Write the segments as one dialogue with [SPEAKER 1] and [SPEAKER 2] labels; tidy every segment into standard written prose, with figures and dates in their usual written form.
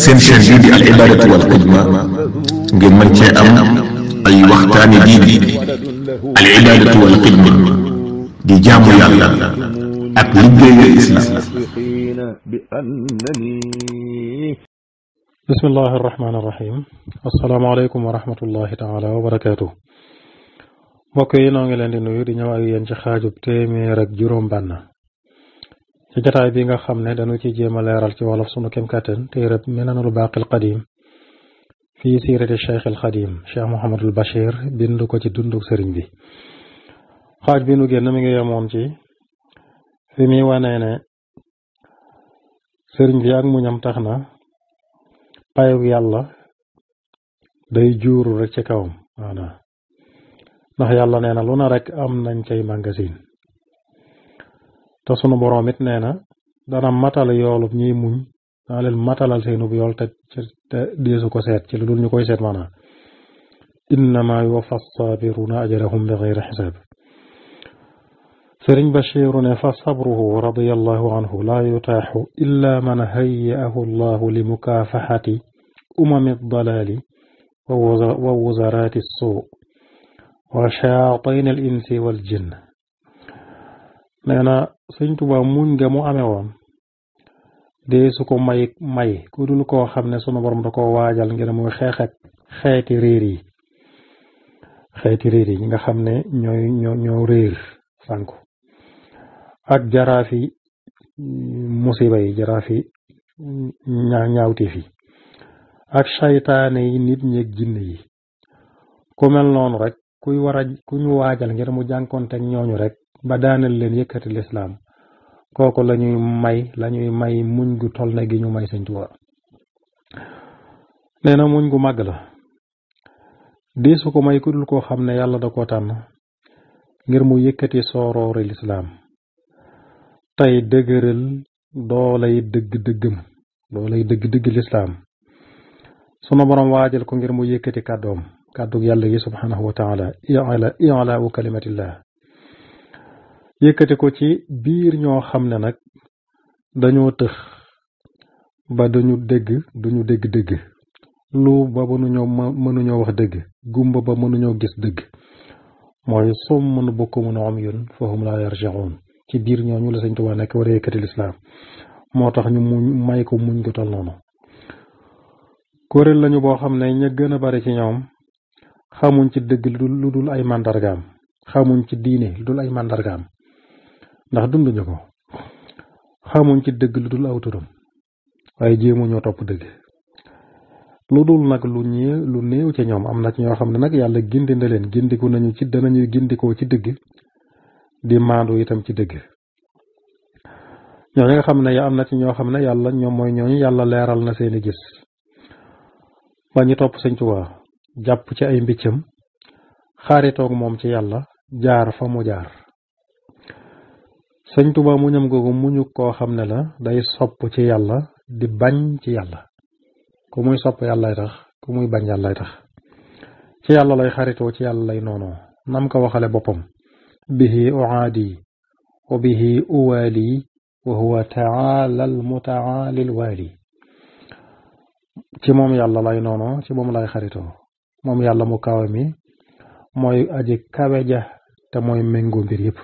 [SPEAKER 1] seen chaîne bii di al ibadatu wal xidma ngeen mën cee am ay waxtaani diine al ibadatu wal xidma di jaamu yàlla ak liggéeyal islam.
[SPEAKER 2] bismillahi arrahmani irrahim asalaamaaleykum wa rahmatullahi taala wa barakaatu. mbokk yi noo ngi leen di nuyu di ñëw ak yéen ci xaajub téeméer ak juróom benn ci jataay bi nga xam ne dañu ci jéem a leeral ci wolof sunu kem kàttan téereb Minanul Baaqil Qadiim fii siirati Cheikh al Xadim Cheikh Mouhamadul Bachir bind ko ci dunduk sëriñ bi. xaaj bi nu génn mi ngi yemoon ci fi muy wanee ne sëriñ bi ak muñam tax na payu yàlla day juuru rek ci kawam maanaam ndax yàlla nee na lu na rek am nañ cay magasin te sunu boroom it nee na dana matal yoolub ñiy muñ dana leen matalal seenub yool te deesu ko seet ci lu dul ñu koy seet maanaam innama yuwaffa saabiruna ajrahum bi xayri xisaab. sëriñ Bachiru ne fa sabruhu radiyallahu anhu laa yutaaxu illa man hayyaahu allahu li mukaafaxati umami dalaali wa wuzaraati suu wa shayaatini al insi wal jinn. nee na sëñ Tuubaa muñ nga mu amee woon dee su ko may ku dul koo xam ne sunu borom da koo waajal ngir muy xeex ak xeeti réer yi ñi nga xam ne ñoo réer sànku ak jaraafi musiba yi jaraafi ñaawti fi ak saytaane yi nit ñeeg jinne yi ku mel noonu rek ku ñu waajal ngir mu jànkonteeg ñooñu rek ba daaneel leen yëkkati lislaam kooku lañuy may muñ gu toll ne gi ñu may Sëñ Tuubaa. nee na muñ gu màgg la deesu ko may ku dul koo xam ne yàlla da koo tànn ngir mu yëkkati sooroori lislaam tey dëgëral doolay dëgg lislaam sunu boroom waajal ko ngir mu yëkkati kàddug yàlla gi subhanahu wa taala i'laa'u kalimatillah yëkkati ko ci biir ñoo xam ne nag dañoo tëx ba duñu dégg dëgg lu ba mënuñoo wax dëgg gumba ba mënuñoo gis dëgg mooy summun bukmun umyun fahum laa yarji'uun ci biir ñooñu la Sëñ Tuubaa nekk war a yëkkati lislaam moo tax ñu may ko muñ ko tol noonu. kuréel lañu boo xam ne ña gën a bari ci ñoom xamuñ ci dëgg lu dul ay màndargaam xamuñ ci diine lu dul ay màndargaam ndax dunduñu ko xamuñ ci dëgg lu dul aw turam waaye jéemuñoo topp dëgg lu dul nag lu néew ci ñoom am na ci ñoo xam ne nag yàlla gindi na leen gindiku nañu ci danañuy gindikoo ci dëgg di maandu itam ci dëgg. ñooñu nga xam ne am na ci ñoo xam ne yàlla ñoom mooy ñooñu yàlla leeral na seeni gis ba ñu topp Sëñ Tuubaa jàpp ci ay mbiccam xaaritoog moom ci yàlla jaar fa mu jaar. Sëñ Tuubaa muñam googu muñu koo xam ne la day sopp ci yàlla di bañ ci yàlla ku muy sopp yàllay tax ku muy bañ yàllay tax ci yàlla lay xaritoo ci yàlla lay noonoo nam ko waxale boppam bihi uaadi wa bihi uwaali wa huwa taala al mutaali al waali. ci moom yàlla lay noonoo ci moom lay xaritoo moom yàlla mu kawe mi mooy aji kawe ja te mooy méngoo mbir yëpp.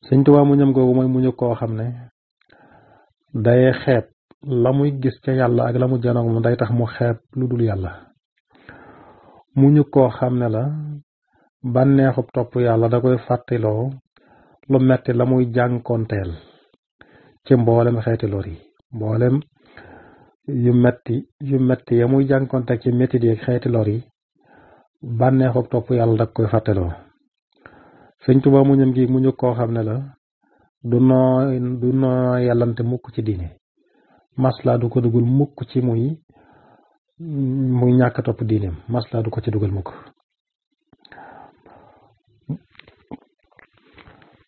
[SPEAKER 2] Sëñ Tuubaa muñam googu mooy muñu koo xam ne day xeeb la muy gis ca yàlla ak la mu janoog moom day tax mu xeeb lu dul yàlla. muñu koo xam ne la bànneexub topp yàlla da koy fàttiloo lu metti la muy jànkoonteel ci mboolem xeeti lor yi mboolem yu metti ya muy jànkoonteeg ci métti yi ak xeeti lor yi bànneexub topp yàlla da koy fàttiloo. Sëñ Tuubaa muñam gi muñu koo xam ne la du noo yàllante mukk ci diine masla du ko dugal mukk ci muy ñàkk topp diineem masla du ko ci dugal mukk.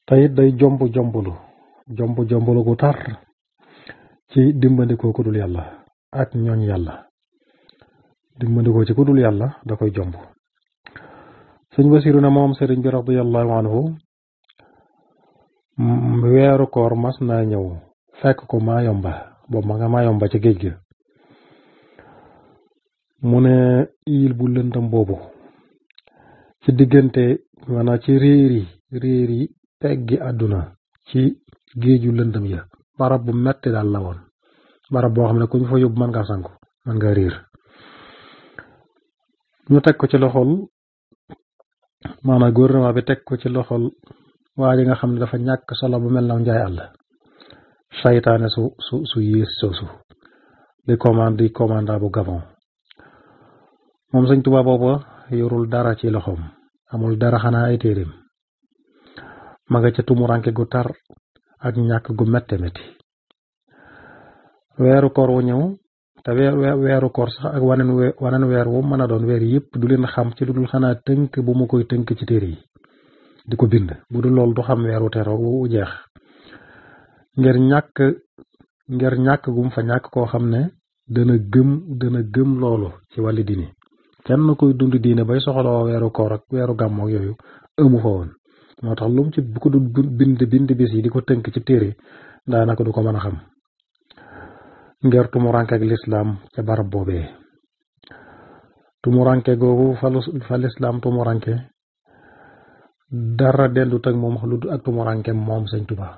[SPEAKER 2] teyit day jombulu gu tar ci dimbandikoo ku dul yàlla ak ñooñ yàlla dimbandikoo ci ku dul yàlla da koy jomb. Sëñ Basiru ne moom sëriñ bi radiyallahu anhu weeru koor mas naa ñëw fekk ko Maayomba boobu ma nga Maayomba ci géej gi mu ne il bu lëndam boobu ci diggante maanaam ci réeri peggi àdduna ci géeju lëndam ya barab bu metti daal la woon barab boo xam ne ku ñu fa yóbbu mën ngaa sanku mën ngaa riir ñu teg ko ci loxol maanaam gouvernement bi teg ko ci loxol waa ji nga xam ne dafa ñàkk solo bu mel na njaay àll saytaane su yées soosu di commandant bu Gabon moom Sëñ Tuubaa booba yorul dara ci loxoom amul dara xanaa ay téeréem ma nga ca tumuranke gu tar ak ñàkk gu mette metti weeru koor wu ñëw te weeru koor sax ak waneen weer wu mën a doon weer yëpp du leen xam ci lu dul xanaa tënk bu mu koy tënk ci téere yi di ko bind bu dul loolu du xam weeru tero wu jeex ngir ñàkk gum fa ñàkk koo xam ne dana gëm loolu ci wàlli diine kenn koy dund diine bay soxloo weeru koor ak weeru gàmm ak yooyu amu fa woon moo tax lu mu ci bu ko du bind bis yi di ko tënk ci téere daanaka du ko mën a xam ngir tumuranke ak lislaam ca barab boobee tumuranke googu fa lislaam tumuranke dara dendut ak moom lu ak tumuranke moom Sëñ Tuubaa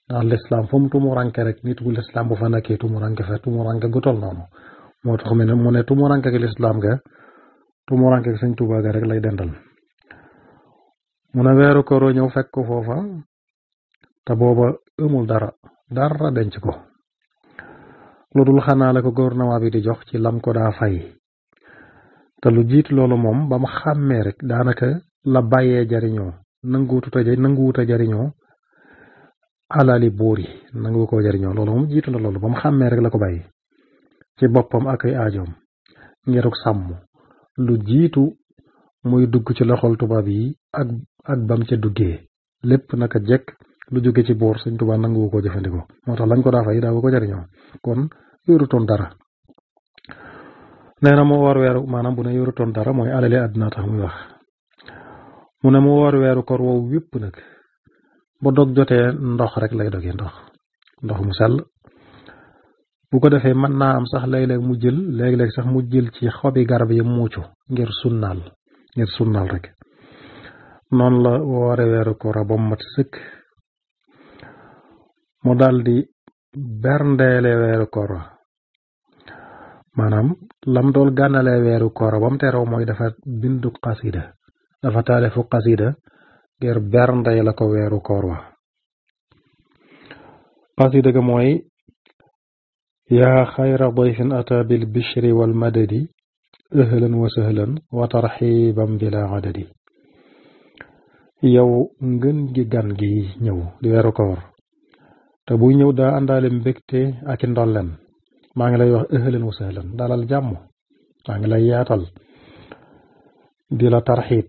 [SPEAKER 2] ndax lislaam fu mu tumuranke rek nit ku lislaam bu fa nekkee tumuranke gu tol noonu moo tax mu ne tumuranke ak lislaam ga tumuranke ak Sëñ Tuubaa ga rek lay dendal mu ne weeru koor ñëw fekk ko foofa te booba amul dara denc ko lu dul xanaa la ko gouvernement bi di jox ci lam ko daa fay te lu jiit loolu moom ba mu xàmmee rek daanaka la bàyyee jariñoo nanguwut a jariñoo alali buur yi nangu koo jariñoo loolu moom jiitu na loolu ba mu xàmmee rek la ko bàyyi ci boppam ak ay aajoom ngiruk sàmm lu jiitu muy dugg ci loxol tubaab yi ak bam ca duggee lépp naka jekk lu jóge ci boor Sëñ Tuubaa nangu koo jëfandikoo moo tax lañ ko daa fay daa ko jariñoo kon yorutoon dara nee na mu woor weeru maanaam bu ne yorutoon dara mooy alali àdduna tax muy wax mu ne mu woor weeru koor woowu wépp nag ba dog jotee ndox rek lay dogee ndox mu sell bu ko defee mën naa am sax léeg-léeg sax mu jël ci xobi garab yi muucu ngir sunnaal rek noonu la woore weeru koor ba mu mat sëkk mu daldi berndeele weeru koor maanaam lam dool gànnalee weeru koor ba mu teroo mooy dafa bindu xasida dafa taalifu xasida ngir berndey la ko weeru koor wa xasida ga mooy yaa xayra dayfin ata bil bishri wal madadi ahlan wa sahlan wa tarxiban bila adadi yow ngën gi gan gi ñëw di weeru koor te buy ñëw daa àndaale mbégte ak i ndolleen maa ngi lay wax ahlan wa sahlan dalal jàmm maa ngi lay yaatal di la tarxiib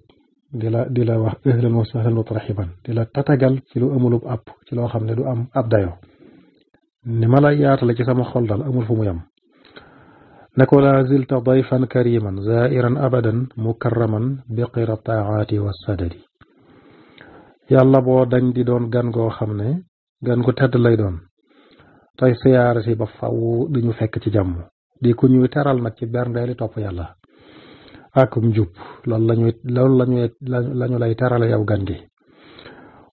[SPEAKER 2] di la wax ahlan wa sahlan wa tarxiban di la tatagal ci lu amulub àpp ci loo xam ne du am ab dayo ni ma lay yaatale ci sama xol dal amul fu mu yam ne ko laa zilta dayfan kariman zairan abadan mukarraman bi qira taaati wa sadadi yàlla boo dañ di doon gan goo xam ne gan gu tedd lay doon tey siyaare si ba faw duñu fekk ci jàmm di ku ñuy teral nag ci berndeeli topp yàlla ak njub loolu lañu lay terale yow gan gi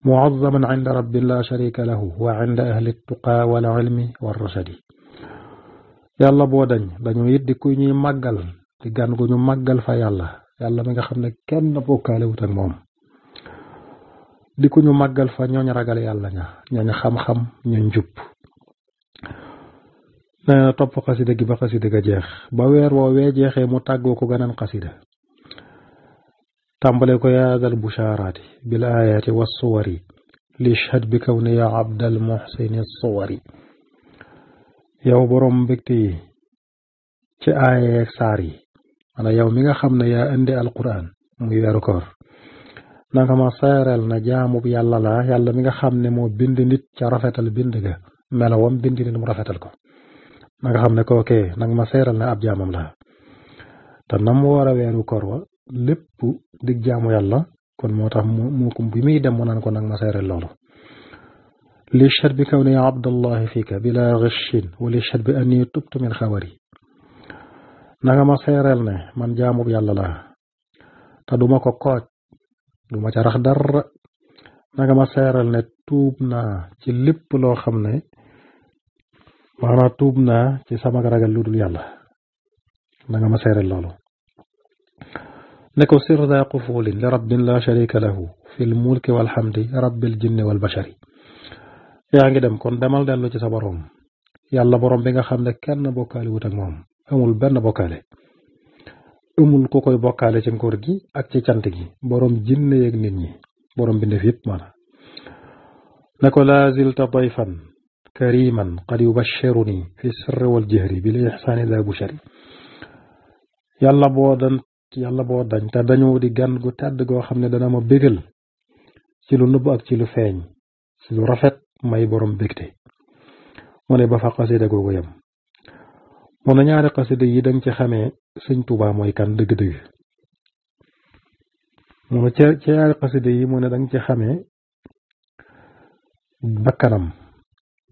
[SPEAKER 2] muazzaman inda rabbin la sharika lahu wa inda ahli tuqa wal ilmi war rashadi yàlla boo dañu it di ku ñuy màggal di gan gu ñu màggal fa yàlla mi nga xam ne kenn bokkaale wut ak moom di ku ñu màggal fa ñooñ ragal yàlla ñooñ xam-xam ñooñ njub nee na topp xasida gi ba xasida ga jeex ba weer woowee jeexee mu tàggoo ko ganeen xasida tàmbale ko yaadal bushaaraati bil ayaati wa suwari li shahad bi kaw ni ya abdal muhsini suwari yow boroom mbégte yi ci aayeeg saar yi maanaam yow mi nga xam ne yaa indi alquran muy weeru koor nanga ma seereel na jaamub yàlla la yàlla mi nga xam ne moo bind nit ca rafetal bind ga melawam bind nit mu rafetal ko na nga xam ne kookee nanga ma seereel na ab jaamam la te nam war a weeru koor wa lépp dig jaamu yàlla kon moo tax mu ko bi muy dem mu naan ko nag ma seereel loolu li shahad bi kaw ni abdallahi fika bila ghishin wa li shahad bi anni tubtu min xawari na nga ma seereel ne man jaamub yàlla laa te duma ko kooj duma ca rax dara na nga ma seereel ne tuub naa ci lépp loo xam ne maanaam tuub naa ci sama ragal lu dul yàlla na nga ma seereel loolu ne ko sir daa qufulin li rabbin la sharika lahu fil mulki walhamdi rabbil jinni wal bashari yaa ngi dem kon demal dellu ci sa borom yàlla borom bi nga xam ne kenn bokkaale wut ak moom amul benn bokkaale amul ku koy bokkaale ci nguur gi ak ci cant gi borom jinne yeeg nit ñi borom bi ndef yëpp maanaam ne ko laa zilta dayfan kariman qad yubashiruni fi sirri wal jahri bil ihsani la bushari yàlla boo dañ te dañoo di gan gu tedd goo xam ne dana ma bégal ci lu nëbb ak ci lu feeñ ci lu rafet may borom bégte mu ne ba fa xasida googu yam mu ne ñaari xasida yi dañ ci xamee sëñ Tuubaa mooy kan dëgg-dëgg mu ne ci ñaari xasida yi mu ne dañ ci xamee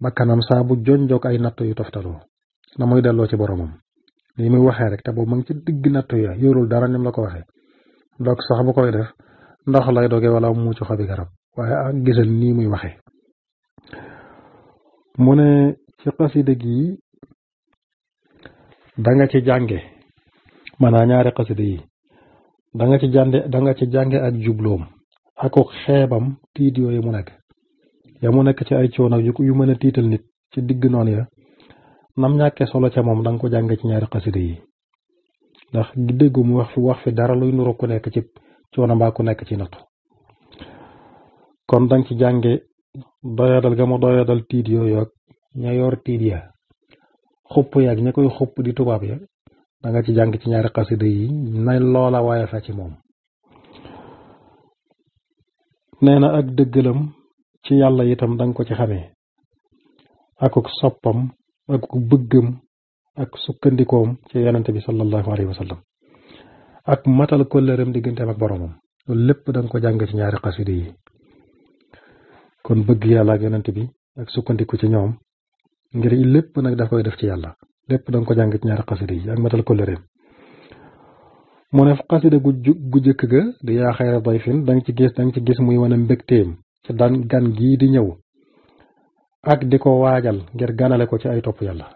[SPEAKER 2] bakkanam saa bu jonjoog ay natt yu toftaloo na muy delloo ci boromam ni muy waxee rek te boobu ma ngi ci digg natt ya yorul dara nim la ko waxee dog sax bu koy def ndox lay doge wala muucu xobi garab waaye ak gisal nii muy waxee mu ne ci xasida gi da nga ci jànge maanaam ñaari xasida yi da nga ci jànge ak jubloom ak xeebam tiit yooyu mu nekk mu nekk ci ay coono yu mën a tiital nit ci digg noonu ya nam ñàkkee solo ca moom da nga ko jànge ci ñaari xasida yi ndax gi déggu mu wax fi dara luy nuru ku nekk ci coono mbaa ku nekk ci nattu kon danga ci jànge doyadal ga mu doyadal tiit yooyu ak ña yor tiit ya xupp yaag ña koy xupp di tubaab ya da nga ci jàng ci ñaari xasida yi na loola waaye fa ci moom nee na ak dëggalam ci yàlla itam danga ko ci xamee ak soppam ak bëggam ak sukkandikoom ci yonente bi sallallahu alayhi wa sallam ak matal kóllëreem digganteem ak boromam loolu lépp da nga ko jàng ci ñaari xasida yi kon bëgg yàlla ak yonente bi ak sukkandiku ci ñoom ngir lépp nag daf koy def ci yàlla lépp da nga ko jàng ci ñaari xasida yi ak matal kóllëreem mu ne xasida gu jëkk ga di yaa xayra dayfin da nga ci gis muy wane mbégteem ci daan gan gii di ñëw ak di ko waajal ngir ganale ko ci ay topp yàlla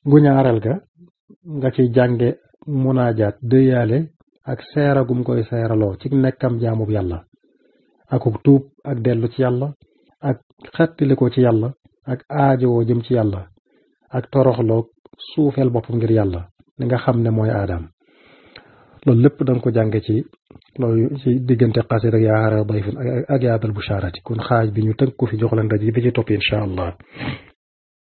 [SPEAKER 2] gu ñaareel ga nga ci jànge munaajaat dëyaale ak seera gum koy seeraloo ci nekkam jaamub yàlla ak tuub ak dellu ci yàlla ak xettali ko ci yàlla ak aajowoo jëm ci yàlla ak toroxloo suufeel boppam ngir yàlla li nga xam ne mooy aadaam loolu lépp da nga ko jànge ci loolu ci diggante xasida ak yaa xayra dayfin ak yaa dal bushaarati kon xaaj bi ñu tënk ko fi jox leen rajo bi ci topp incha allah